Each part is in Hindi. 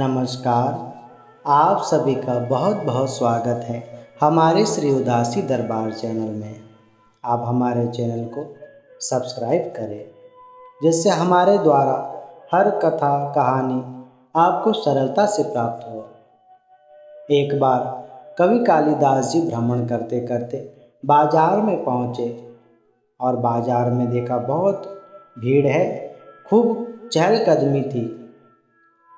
नमस्कार। आप सभी का बहुत बहुत स्वागत है हमारे श्री उदासी दरबार चैनल में। आप हमारे चैनल को सब्सक्राइब करें जिससे हमारे द्वारा हर कथा कहानी आपको सरलता से प्राप्त हो। एक बार कवि कालिदास जी भ्रमण करते करते बाजार में पहुँचे और बाजार में देखा बहुत भीड़ है, खूब चहलकदमी थी।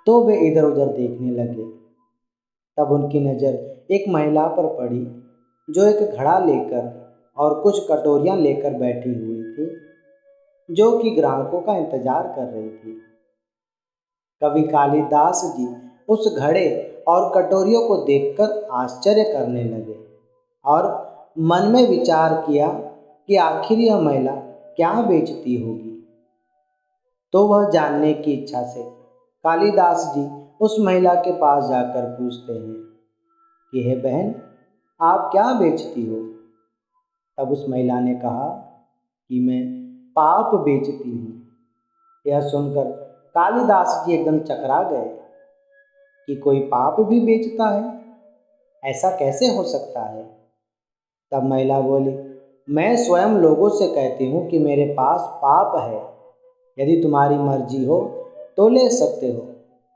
तो वे इधर उधर देखने लगे। तब उनकी नज़र एक महिला पर पड़ी जो एक घड़ा लेकर और कुछ कटोरियाँ लेकर बैठी हुई थी, जो कि ग्राहकों का इंतजार कर रही थी। कवि कालिदास जी उस घड़े और कटोरियों को देखकर आश्चर्य करने लगे और मन में विचार किया कि आखिर यह महिला क्या बेचती होगी। तो वह जानने की इच्छा से कालिदास जी उस महिला के पास जाकर पूछते हैं कि हे बहन, आप क्या बेचती हो। तब उस महिला ने कहा कि मैं पाप बेचती हूँ। यह सुनकर कालिदास जी एकदम चकरा गए कि कोई पाप भी बेचता है, ऐसा कैसे हो सकता है। तब महिला बोली, मैं स्वयं लोगों से कहती हूँ कि मेरे पास पाप है, यदि तुम्हारी मर्जी हो तो ले सकते हो,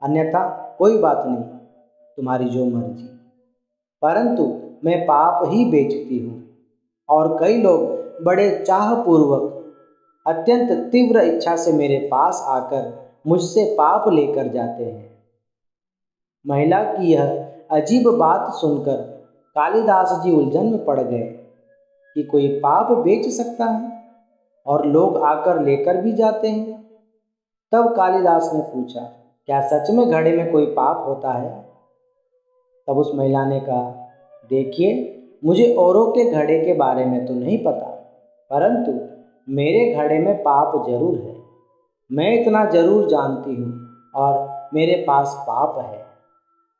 अन्यथा कोई बात नहीं, तुम्हारी जो मर्जी। परंतु मैं पाप ही बेचती हूँ और कई लोग बड़े चाहपूर्वक अत्यंत तीव्र इच्छा से मेरे पास आकर मुझसे पाप लेकर जाते हैं। महिला की यह अजीब बात सुनकर कालिदास जी उलझन में पड़ गए कि कोई पाप बेच सकता है और लोग आकर लेकर भी जाते हैं। तब कालिदास ने पूछा, क्या सच में घड़े में कोई पाप होता है। तब उस महिला ने कहा, देखिए, मुझे औरों के घड़े के बारे में तो नहीं पता, परंतु मेरे घड़े में पाप जरूर है। मैं इतना जरूर जानती हूँ और मेरे पास पाप है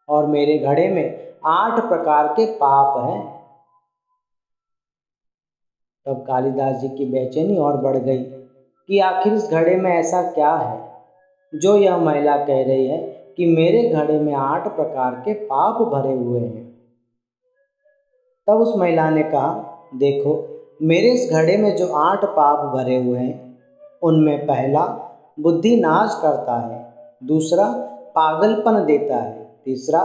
और मेरे घड़े में 8 प्रकार के पाप हैं। तब कालिदास जी की बेचैनी और बढ़ गई कि आखिर इस घड़े में ऐसा क्या है जो यह महिला कह रही है कि मेरे घड़े में 8 प्रकार के पाप भरे हुए हैं। तब उस महिला ने कहा, देखो, मेरे इस घड़े में जो 8 पाप भरे हुए हैं, उनमें पहला बुद्धि नाश करता है, दूसरा पागलपन देता है, तीसरा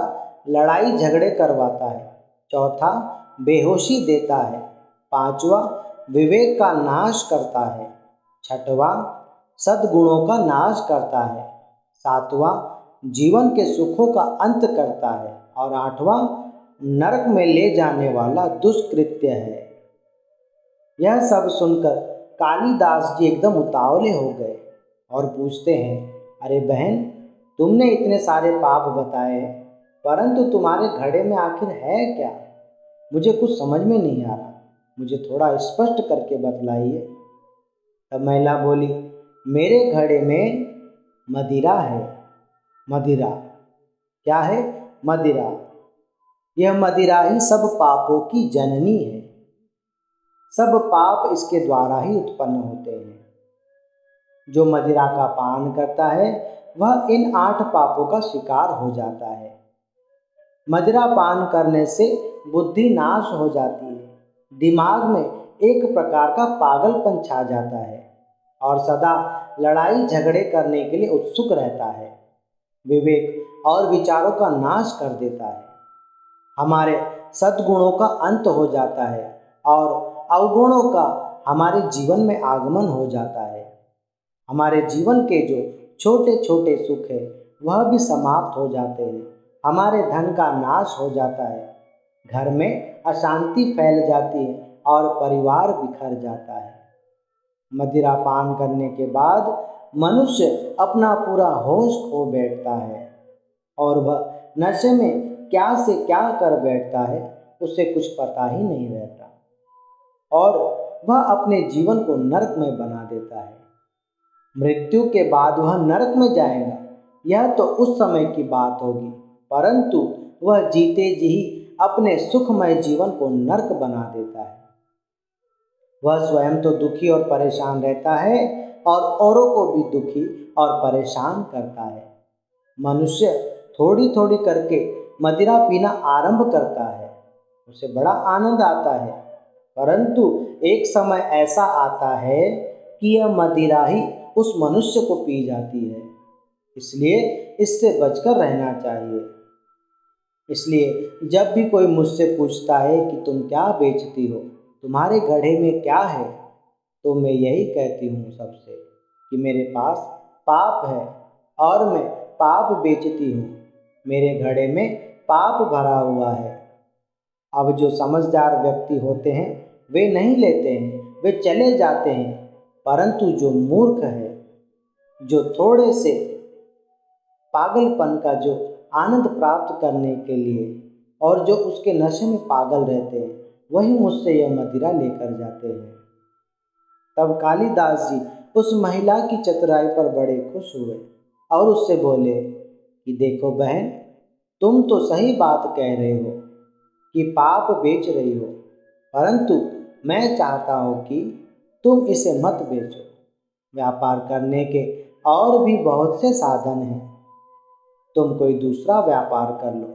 लड़ाई झगड़े करवाता है, चौथा बेहोशी देता है, पांचवा विवेक का नाश करता है, छठवां सद्गुणों का नाश करता है, सातवां जीवन के सुखों का अंत करता है और आठवां नरक में ले जाने वाला दुष्कृत्य है। यह सब सुनकर कालिदास जी एकदम उतावले हो गए और पूछते हैं, अरे बहन, तुमने इतने सारे पाप बताए हैं, परंतु तुम्हारे घड़े में आखिर है क्या। मुझे कुछ समझ में नहीं आ रहा, मुझे थोड़ा स्पष्ट करके बतलाइए। तब महिला बोली, मेरे घड़े में मदिरा है। मदिरा क्या है। मदिरा, यह मदिरा ही सब पापों की जननी है। सब पाप इसके द्वारा ही उत्पन्न होते हैं। जो मदिरा का पान करता है वह इन 8 पापों का शिकार हो जाता है। मदिरा पान करने से बुद्धि नाश हो जाती है, दिमाग में एक प्रकार का पागलपन छा जाता है और सदा लड़ाई झगड़े करने के लिए उत्सुक रहता है, विवेक और विचारों का नाश कर देता है, हमारे सद्गुणों का अंत हो जाता है और अवगुणों का हमारे जीवन में आगमन हो जाता है। हमारे जीवन के जो छोटे छोटे सुख है वह भी समाप्त हो जाते हैं, हमारे धन का नाश हो जाता है, घर में अशांति फैल जाती है और परिवार बिखर जाता है। मदिरा पान करने के बाद मनुष्य अपना पूरा होश खो बैठता है और वह नशे में क्या से क्या कर बैठता है, उसे कुछ पता ही नहीं रहता और वह अपने जीवन को नरक में बना देता है। मृत्यु के बाद वह नरक में जाएगा, यह तो उस समय की बात होगी, परंतु वह जीते जी अपने सुखमय जीवन को नरक बना देता है। वह स्वयं तो दुखी और परेशान रहता है और औरों को भी दुखी और परेशान करता है। मनुष्य थोड़ी थोड़ी करके मदिरा पीना आरंभ करता है, उसे बड़ा आनंद आता है। परंतु एक समय ऐसा आता है कि यह मदिरा ही उस मनुष्य को पी जाती है। इसलिए इससे बचकर रहना चाहिए। इसलिए जब भी कोई मुझसे पूछता है कि तुम क्या बेचती हो, तुम्हारे घड़े में क्या है, तो मैं यही कहती हूँ सबसे कि मेरे पास पाप है और मैं पाप बेचती हूँ। मेरे घड़े में पाप भरा हुआ है। अब जो समझदार व्यक्ति होते हैं वे नहीं लेते हैं, वे चले जाते हैं। परंतु जो मूर्ख है, जो थोड़े से पागलपन का जो आनंद प्राप्त करने के लिए और जो उसके नशे में पागल रहते हैं, वही मुझसे यह मदिरा लेकर जाते हैं। तब कालिदास जी उस महिला की चतुराई पर बड़े खुश हुए और उससे बोले कि देखो बहन, तुम तो सही बात कह रहे हो कि पाप बेच रही हो, परंतु मैं चाहता हूँ कि तुम इसे मत बेचो। व्यापार करने के और भी बहुत से साधन हैं, तुम कोई दूसरा व्यापार कर लो,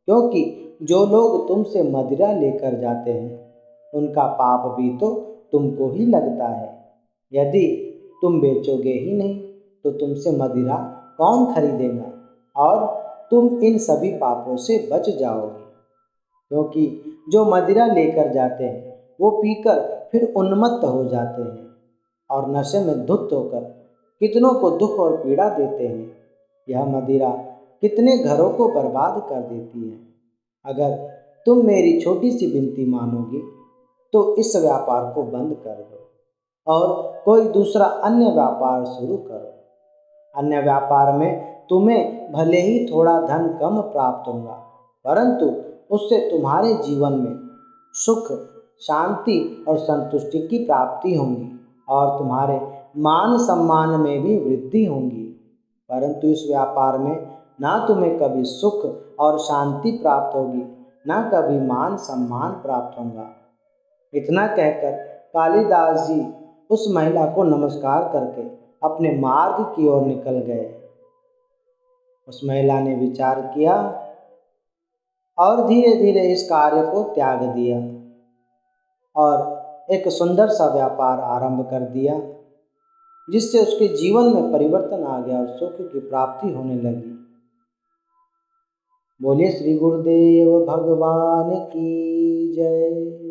क्योंकि जो लोग तुमसे मदिरा लेकर जाते हैं उनका पाप भी तो तुमको ही लगता है। यदि तुम बेचोगे ही नहीं तो तुमसे मदिरा कौन खरीदेगा और तुम इन सभी पापों से बच जाओगे। क्योंकि जो मदिरा लेकर जाते हैं वो पीकर फिर उन्मत्त हो जाते हैं और नशे में धुत होकर कितनों को दुख और पीड़ा देते हैं। यह मदिरा कितने घरों को बर्बाद कर देती है। अगर तुम मेरी छोटी सी विनती मानोगी तो इस व्यापार को बंद कर दो और कोई दूसरा अन्य व्यापार शुरू करो। अन्य व्यापार में तुम्हें भले ही थोड़ा धन कम प्राप्त होगा, परंतु उससे तुम्हारे जीवन में सुख, शांति और संतुष्टि की प्राप्ति होगी और तुम्हारे मान सम्मान में भी वृद्धि होगी। परंतु इस व्यापार में ना तुम्हें कभी सुख और शांति प्राप्त होगी, ना कभी मान सम्मान प्राप्त होगा। इतना कहकर कालिदास जी उस महिला को नमस्कार करके अपने मार्ग की ओर निकल गए। उस महिला ने विचार किया और धीरे धीरे इस कार्य को त्याग दिया और एक सुंदर सा व्यापार आरंभ कर दिया, जिससे उसके जीवन में परिवर्तन आ गया और सुख की प्राप्ति होने लगी। बोलिए श्री गुरुदेव भगवान की जय।